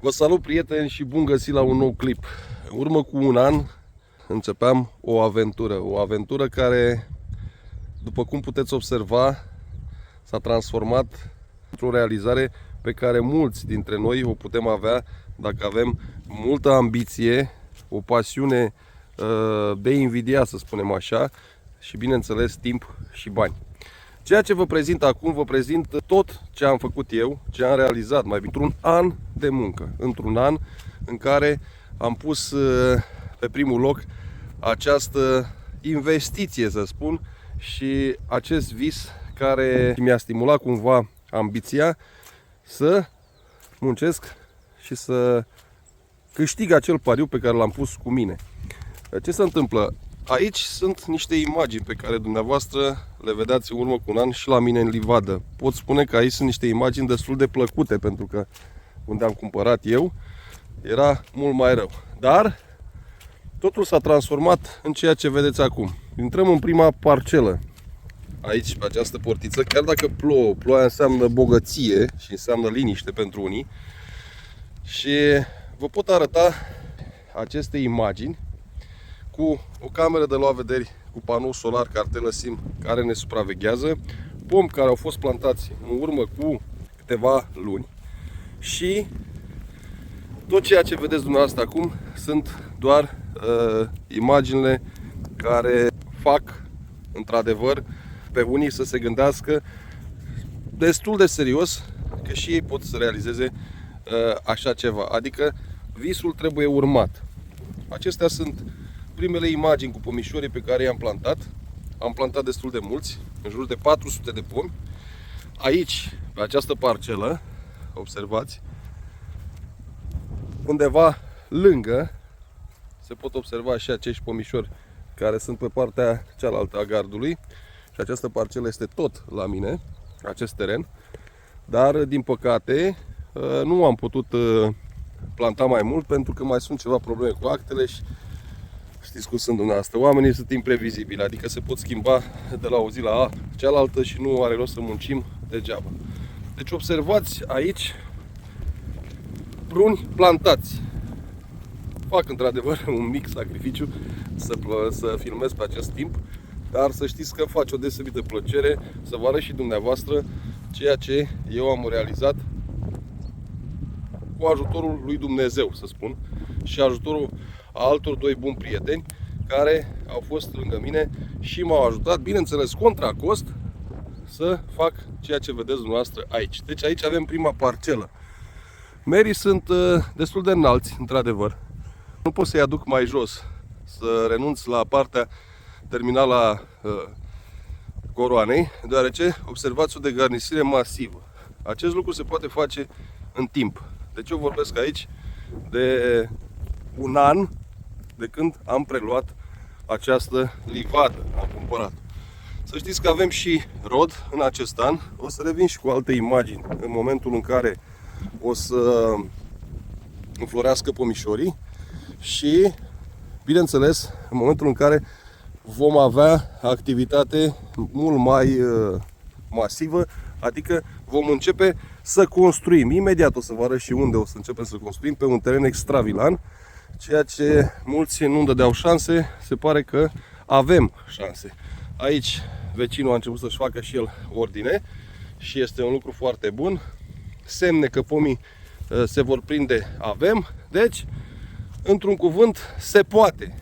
Vă salut, prieteni, și bun găsit la un nou clip. În urmă cu un an începeam o aventură care, după cum puteți observa, s-a transformat într-o realizare pe care mulți dintre noi o putem avea dacă avem multă ambiție, o pasiune de invidia, să spunem așa, și bineînțeles timp și bani. Ceea ce vă prezint acum, vă prezint tot ce am făcut eu, ce am realizat mai bine, într-un an de muncă, într-un an în care am pus pe primul loc această investiție, să spun, și acest vis care mi-a stimulat cumva ambiția să muncesc și să câștig acel pariu pe care l-am pus cu mine. Ce se întâmplă? Aici sunt niște imagini pe care dumneavoastră le vedeați în urmă cu un an și la mine în livadă. Pot spune că aici sunt niște imagini destul de plăcute, pentru că unde am cumpărat eu era mult mai rău. Dar totul s-a transformat în ceea ce vedeți acum. Intrăm în prima parcelă. Aici, pe această portiță, chiar dacă plouă, ploaia înseamnă bogăție și înseamnă liniște pentru unii. Și vă pot arăta aceste imagini cu o cameră de luat vederi cu panou solar cartelă SIM care ne supraveghează, pomi care au fost plantați în urmă cu câteva luni și tot ceea ce vedeți dumneavoastră acum sunt doar imaginile care fac într-adevăr pe unii să se gândească destul de serios că și ei pot să realizeze așa ceva, adică visul trebuie urmat. Acestea sunt primele imagini cu pomișorii pe care i-am plantat. Am plantat destul de mulți, în jur de 400 de pomi. Aici, pe această parcelă, observați, undeva lângă, se pot observa și acești pomișori care sunt pe partea cealaltă a gardului. Și această parcelă este tot la mine, acest teren. Dar, din păcate, nu am putut planta mai mult pentru că mai sunt ceva probleme cu actele și știți cum sunt dumneavoastră, oamenii sunt imprevizibili, adică se pot schimba de la o zi la cealaltă și nu are rost să muncim degeaba. Deci observați aici pruni plantați. Fac într-adevăr un mic sacrificiu să filmez pe acest timp, dar să știți că face o deosebită plăcere să vă arăt și dumneavoastră ceea ce eu am realizat cu ajutorul lui Dumnezeu, să spun, și ajutorul a altor doi buni prieteni care au fost lângă mine și m-au ajutat, bineînțeles, contra cost, să fac ceea ce vedeți dumneavoastră aici. Deci aici avem prima parcelă. Merii sunt destul de înalți, într-adevăr. Nu pot să-i aduc mai jos, să renunț la partea terminală a coroanei, deoarece observați o degarnisire masivă. Acest lucru se poate face în timp. Deci eu vorbesc aici de un an de când am preluat această livadă, am cumpărat. Să știți că avem și rod în acest an. O să revin și cu alte imagini în momentul în care o să înflorească pomișorii și, bineînțeles, în momentul în care vom avea activitate mult mai masivă, adică vom începe să construim. Imediat o să vă arăt și unde o să începem să construim, pe un teren extravilan, ceea ce mulți nu dădeau șanse, se pare că avem șanse. Aici vecinul a început să-și facă și el ordine și este un lucru foarte bun. Semne că pomii se vor prinde avem, deci, într-un cuvânt, se poate.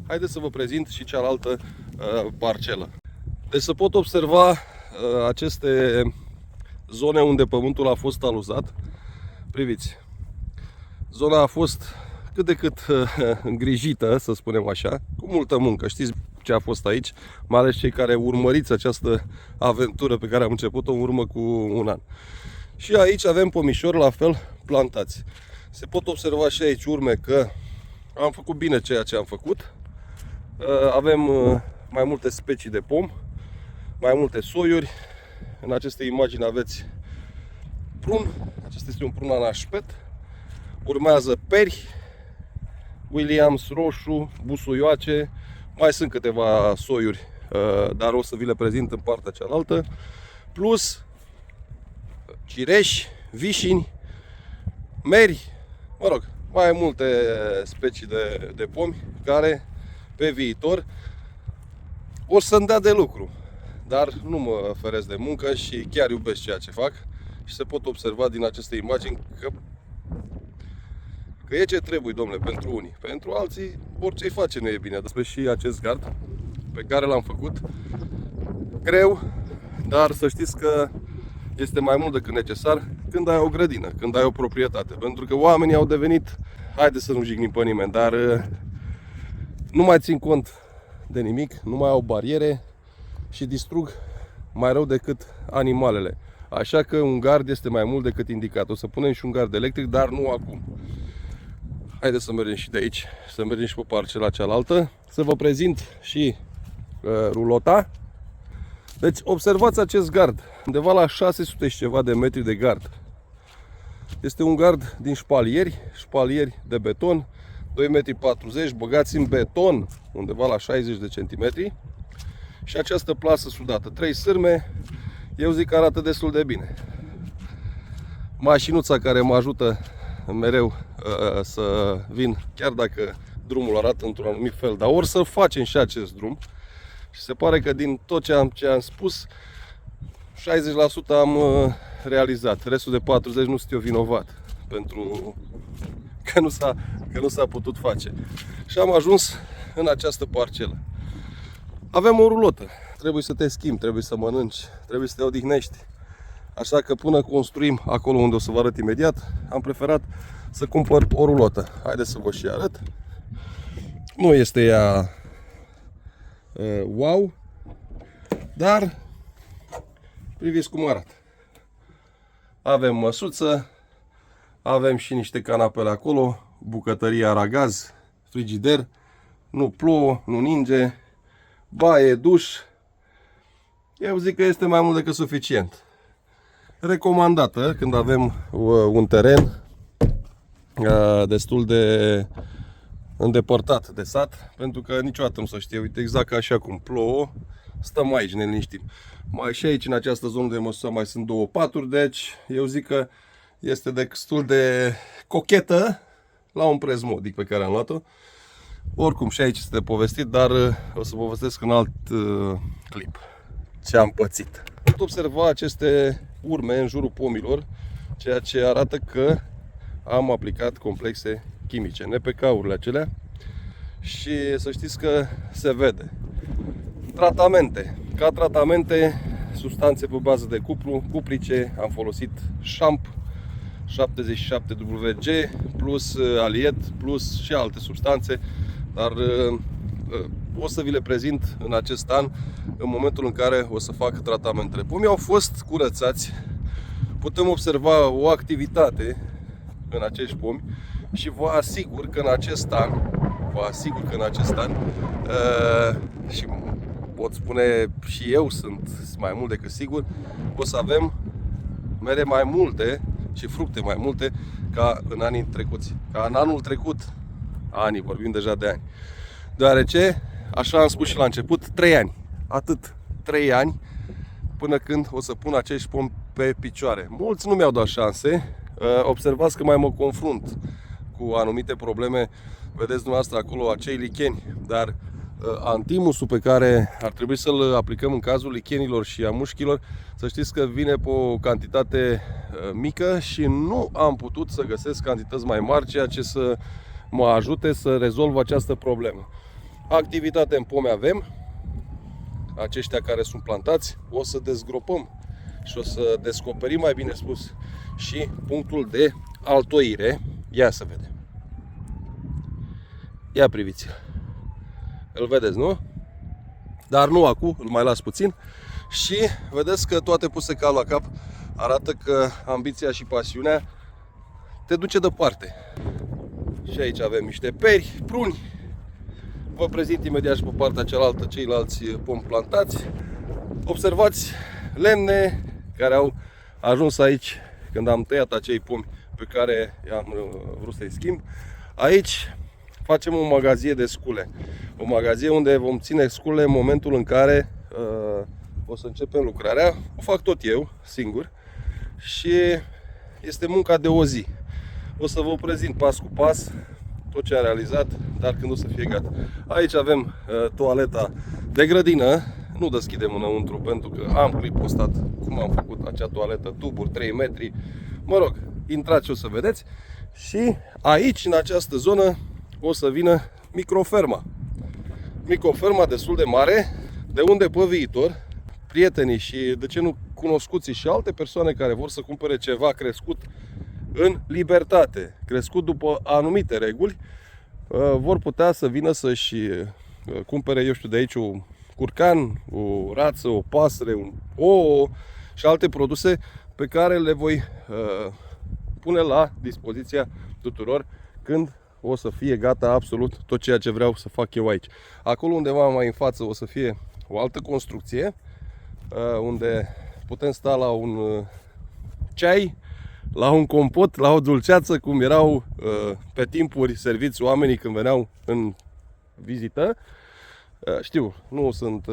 Haideți să vă prezint și cealaltă parcelă. Deci se pot observa aceste zone unde pământul a fost aluzat. Priviți, zona a fost cât de cât îngrijită, să spunem așa, cu multă muncă. Știți ce a fost aici, mai ales cei care urmăriți această aventură pe care am început-o în urmă cu un an. Și aici avem pomișori la fel plantați. Se pot observa și aici urme că am făcut bine ceea ce am făcut. Avem mai multe specii de pom, mai multe soiuri. În aceste imagini aveți prun, acesta este un prun anașpet. Urmează peri, Williams roșu, busuioace, mai sunt câteva soiuri, dar o să vi le prezint în partea cealaltă, plus cireși, vișini, meri, mă rog, mai multe specii de pomi care pe viitor o să-mi dea de lucru. Dar nu mă feresc de muncă și chiar iubesc ceea ce fac și se pot observa din aceste imagini că e ce trebuie, domnule, pentru unii. Pentru alții, orice-i face nu e bine. Despre și acest gard pe care l-am făcut greu, dar să știți că este mai mult decât necesar când ai o grădină, când ai o proprietate. Pentru că oamenii au devenit, haide să nu jignim pe nimeni, dar nu mai țin cont de nimic, nu mai au bariere și distrug mai rău decât animalele. Așa că un gard este mai mult decât indicat. O să punem și un gard electric, dar nu acum. Haideți să mergem și de aici, să mergem și pe parcela cealaltă, să vă prezint și rulota. Deci observați acest gard, undeva la 600 și ceva de metri de gard. Este un gard din șpalieri de beton, 2,40 m, băgați în beton undeva la 60 de centimetri. Și această plasă sudată, 3 sârme, eu zic că arată destul de bine. Mașinuța care mă ajută mereu să vin, chiar dacă drumul arată într-un anumit fel, dar ori să facem și acest drum. Și se pare că din tot ce am spus, 60% am realizat. Restul de 40% nu sunt eu vinovat pentru că nu s-a putut face. Și am ajuns în această parcelă. Avem o rulotă. Trebuie să te schimbi, trebuie să mănânci, trebuie să te odihnești. Așa că până construim acolo unde o să vă arăt imediat, am preferat să cumpăr o rulotă. Haideți să vă și arăt. Nu este ea wow, dar priviți cum arată. Avem măsuță, avem și niște canapele acolo, bucătărie aragaz, frigider, nu plouă, nu ninge, baie, duș. Eu zic că este mai mult decât suficient. Recomandată când avem un teren destul de îndepărtat de sat, pentru că niciodată nu se știe. Uite, exact ca așa cum plouă, stăm aici, ne liniștim. Mai și aici, în această zonă de măsură, mai sunt 2 paturi, deci eu zic că este destul de cochetă la un preț modic pe care am luat-o. Oricum și aici este povestit, dar o să vă povestesc în alt clip ce am pățit. Pot observa aceste urme în jurul pomilor, ceea ce arată că am aplicat complexe chimice, NPK-urile acelea, și să știți că se vede. Tratamente. Ca tratamente, substanțe pe bază de cupru, cuprice, am folosit șamp 77WG plus aliet plus și alte substanțe, dar o să vi le prezint în acest an, în momentul în care o să fac tratamentele. Pomii au fost curățați, putem observa o activitate în acești pomi și vă asigur că în acest an, și pot spune și eu, sunt mai mult decât sigur, o să avem mere mai multe și fructe mai multe ca în anii trecuți. Ca în anul trecut, vorbim deja de ani. Deoarece, așa am spus și la început, 3 ani. Atât, 3 ani până când o să pun acești pomi pe picioare. Mulți nu mi-au dat șanse. Observați că mai mă confrunt cu anumite probleme. Vedeți dumneavoastră acolo acei licheni, dar antimusul pe care ar trebui să-l aplicăm în cazul lichenilor și a mușchilor, să știți că vine pe o cantitate mică și nu am putut să găsesc cantități mai mari, ceea ce să mă ajute să rezolv această problemă. Activitate în pomi avem, aceștia care sunt plantați, o să dezgropăm și o să descoperim, mai bine spus, și punctul de altoire. Ia să vedem. Ia priviți-l. Îl vedeți, nu? Dar nu acum, îl mai las puțin. Și vedeți că toate puse cap la cap arată că ambiția și pasiunea te duce departe. Și aici avem niște peri, pruni. Vă prezint imediat și pe partea cealaltă ceilalți pomi plantați. Observați lemne care au ajuns aici când am tăiat acei pomi pe care am vrut să-i schimb. Aici facem o magazie de scule. O magazie unde vom ține scule în momentul în care o să începem lucrarea. O fac tot eu, singur. Și este munca de o zi. O să vă prezint pas cu pas tot ce am realizat, dar când o să fie gata. Aici avem toaleta de grădină. Nu deschidem înăuntru pentru că am clip postat cum am făcut acea toaletă, tuburi 3 metri. Mă rog, intrați și o să vedeți. Și aici, în această zonă, o să vină microferma. Microferma destul de mare, de unde pe viitor prietenii și, de ce nu, cunoscuții și alte persoane care vor să cumpere ceva crescut în libertate, crescut după anumite reguli, vor putea să vină să-și cumpere, eu știu, de aici un curcan, o rață, o pasăre, un ouă și alte produse pe care le voi pune la dispoziția tuturor când o să fie gata absolut tot ceea ce vreau să fac eu aici. Acolo undeva mai în față o să fie o altă construcție unde putem sta la un ceai, la un compot, la o dulceață, cum erau pe timpuri serviți oamenii când veneau în vizită. Știu,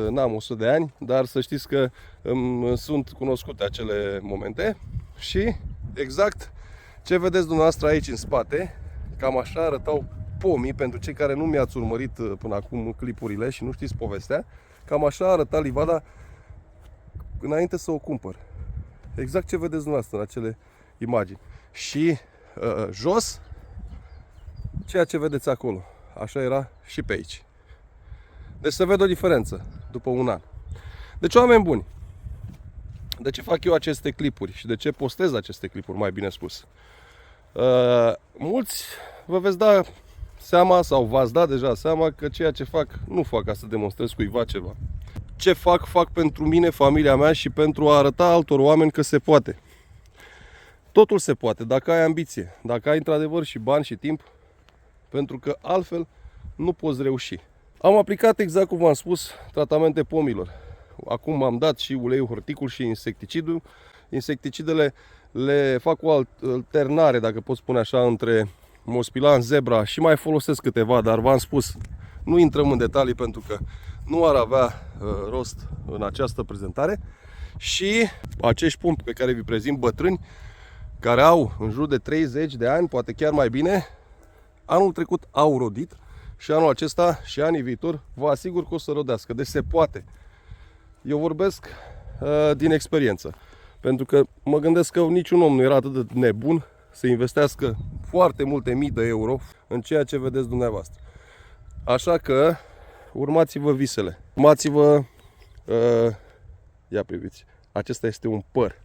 n-am 100 de ani, dar să știți că îmi sunt cunoscute acele momente. Și exact ce vedeți dumneavoastră aici în spate, cam așa arătau pomii. Pentru cei care nu mi-ați urmărit până acum clipurile și nu știți povestea, cam așa arăta livada înainte să o cumpăr. Exact ce vedeți dumneavoastră în acele imagini. Și jos, ceea ce vedeți acolo, așa era și pe aici. Deci se vede o diferență după un an. Deci, oameni buni, de ce fac eu aceste clipuri și de ce postez aceste clipuri, mai bine spus? Mulți vă veți da seama sau v-ați dat deja seama că ceea ce fac nu fac ca să demonstrez cuiva ceva. Ce fac, fac pentru mine, familia mea și pentru a arăta altor oameni că se poate. Totul se poate dacă ai ambiție, dacă ai într-adevăr și bani și timp, pentru că altfel nu poți reuși. Am aplicat, exact cum v-am spus, tratamente pomilor. Acum am dat și uleiul horticul și insecticidul. Insecticidele le fac o alternare, dacă pot spune așa, între Mospilan, Zebra și mai folosesc câteva, dar v-am spus, nu intrăm în detalii pentru că nu ar avea rost în această prezentare. Și acești pomi pe care vi prezint, bătrâni, care au în jur de 30 de ani, poate chiar mai bine, anul trecut au rodit și anul acesta și anii viitor vă asigur că o să rodească. Deci se poate. Eu vorbesc din experiență, pentru că mă gândesc că niciun om nu era atât de nebun să investească foarte multe mii de euro în ceea ce vedeți dumneavoastră. Așa că urmați-vă visele. Urmați-vă, ia priviți, acesta este un păr,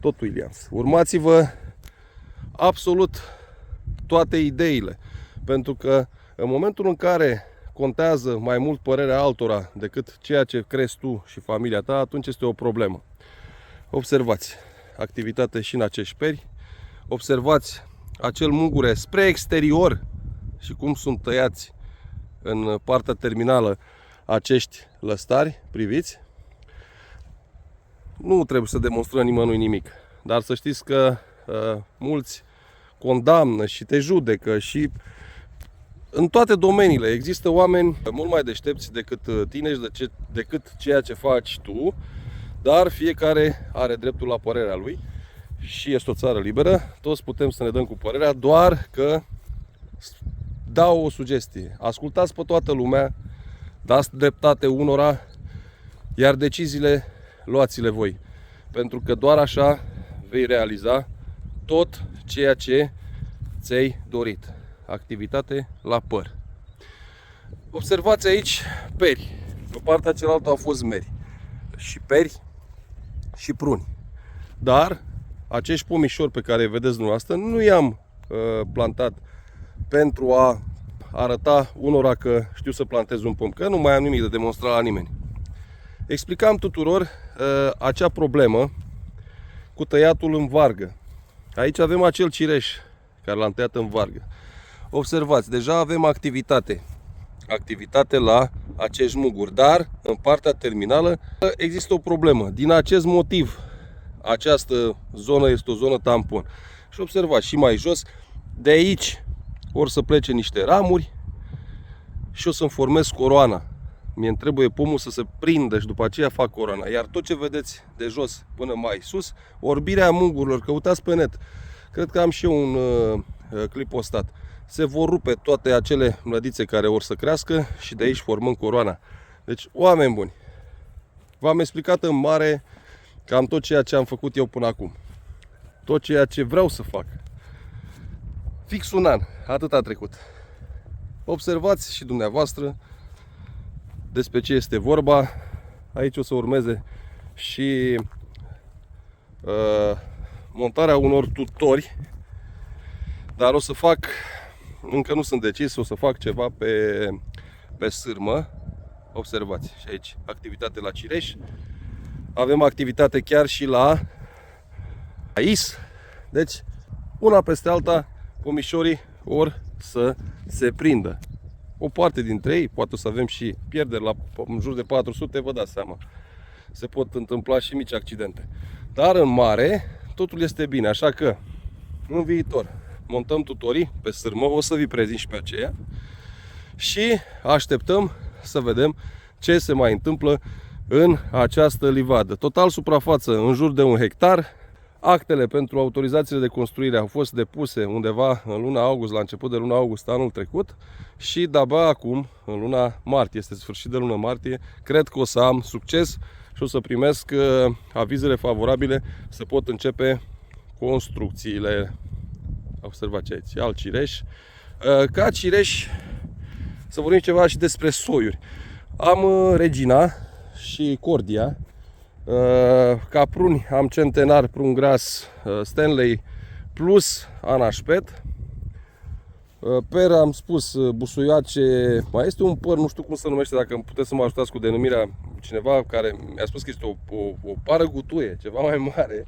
tot Williams. Urmați-vă absolut toate ideile, pentru că în momentul în care contează mai mult părerea altora decât ceea ce crezi tu și familia ta, atunci este o problemă. Observați activitate și în acești peri, observați acel mungure spre exterior și cum sunt tăiați în partea terminală acești lăstari, priviți. Nu trebuie să demonstrăm nimănui nimic, dar să știți că mulți condamnă și te judecă și în toate domeniile există oameni mult mai deștepți decât tine și decât ceea ce faci tu, dar fiecare are dreptul la părerea lui și este o țară liberă, toți putem să ne dăm cu părerea, doar că dau o sugestie. Ascultați pe toată lumea, dați dreptate unora, iar deciziile luați-le voi. Pentru că doar așa vei realiza tot ceea ce ți-ai dorit. Activitate la păr. Observați aici peri. Pe partea cealaltă au fost meri. Și peri și pruni. Dar acești pomișori pe care îi vedeți dumneavoastră nu i-am plantat pentru a arăta unora că știu să plantez un pom, că nu mai am nimic de demonstrat la nimeni. Explicam tuturor acea problemă cu tăiatul în vargă. Aici avem acel cireș care l-am tăiat în vargă. Observați, deja avem activitate la acești muguri, dar în partea terminală există o problemă. Din acest motiv, această zonă este o zonă tampon. Și observați, și mai jos, de aici or să plece niște ramuri și o să-mi formez coroana. Mie-mi trebuie pomul să se prindă și după aceea fac coroana. Iar tot ce vedeți de jos până mai sus, orbirea mungurilor, căutați pe net. Cred că am și eu un clip postat. Se vor rupe toate acele mlădițe care vor să crească și de aici formăm coroana. Deci, oameni buni, v-am explicat în mare cam tot ceea ce am făcut eu până acum. Tot ceea ce vreau să fac. Fix un an, atât a trecut. Observați și dumneavoastră despre ce este vorba. Aici o să urmeze și montarea unor tutori, dar o să fac, încă nu sunt decis, o să fac ceva pe sârmă. Observați, și aici activitate la cireș. Avem activitate chiar și la ais. Deci, una peste alta, pomișorii or să se prindă. O parte dintre ei, poate o să avem și pierderi la în jur de 400, vă dați seama. Se pot întâmpla și mici accidente. Dar în mare, totul este bine, așa că în viitor montăm tutorii pe sârmă, o să vi prezint și pe aceea și așteptăm să vedem ce se mai întâmplă în această livadă. Total suprafață în jur de 1 hectar. Actele pentru autorizațiile de construire au fost depuse undeva în luna august, la început de luna august anul trecut și de-abia acum, în luna martie, este sfârșit de luna martie, cred că o să am succes și o să primesc avizele favorabile să pot începe construcțiile. Observați aici, alt cireș. Ca cireș, să vorbim ceva și despre soiuri. Am Regina și Cordia. Ca pruni am Centenar, prun gras, Stanley plus Anașpet. Per am spus busuioace, mai este un păr, nu știu cum se numește, dacă puteți să mă ajutați cu denumirea, cineva care mi-a spus că este o pară gutuie, ceva mai mare.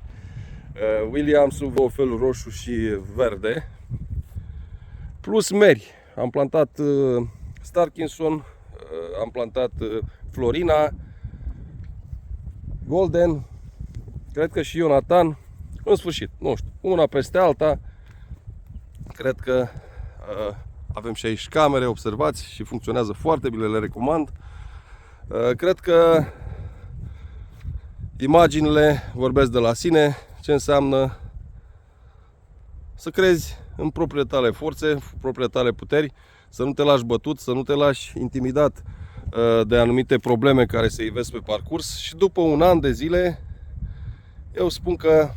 Williamsul, felul roșu și verde. Plus meri. Am plantat Starkinson, am plantat Florina, Golden, cred că și Ionatan. În sfârșit, nu știu, una peste alta. Cred că avem și aici camere, observați, și funcționează foarte bine, le recomand. Cred că imaginile vorbesc de la sine, ce înseamnă să crezi în propriile tale forțe, propriile tale puteri, să nu te lași bătut, să nu te lași intimidat de anumite probleme care se ivesc pe parcurs și după un an de zile eu spun că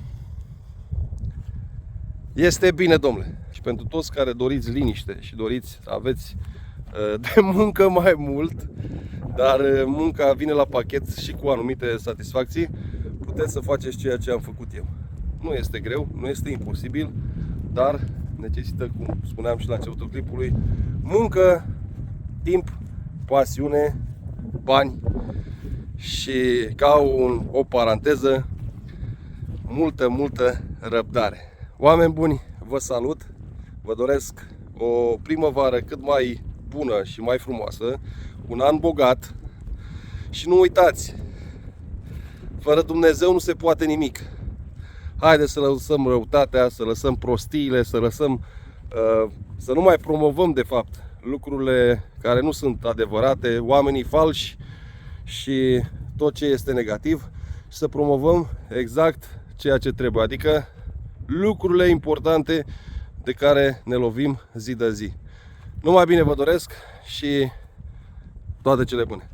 este bine, domnule. Și pentru toți care doriți liniște și doriți să aveți de muncă mai mult, dar munca vine la pachet și cu anumite satisfacții, puteți să faceți ceea ce am făcut eu. Nu este greu, nu este imposibil, dar necesită, cum spuneam și la începutul clipului, muncă, timp, pasiune, bani și, ca o paranteză, multă răbdare. Oameni buni, vă salut, vă doresc o primăvară cât mai bună și mai frumoasă, un an bogat și nu uitați, fără Dumnezeu nu se poate nimic. Haideți să lăsăm răutatea, să lăsăm prostiile, să nu mai promovăm de fapt lucrurile care nu sunt adevărate, oamenii falși și tot ce este negativ, și să promovăm exact ceea ce trebuie, adică lucrurile importante de care ne lovim zi de zi. Numai bine vă doresc și toate cele bune!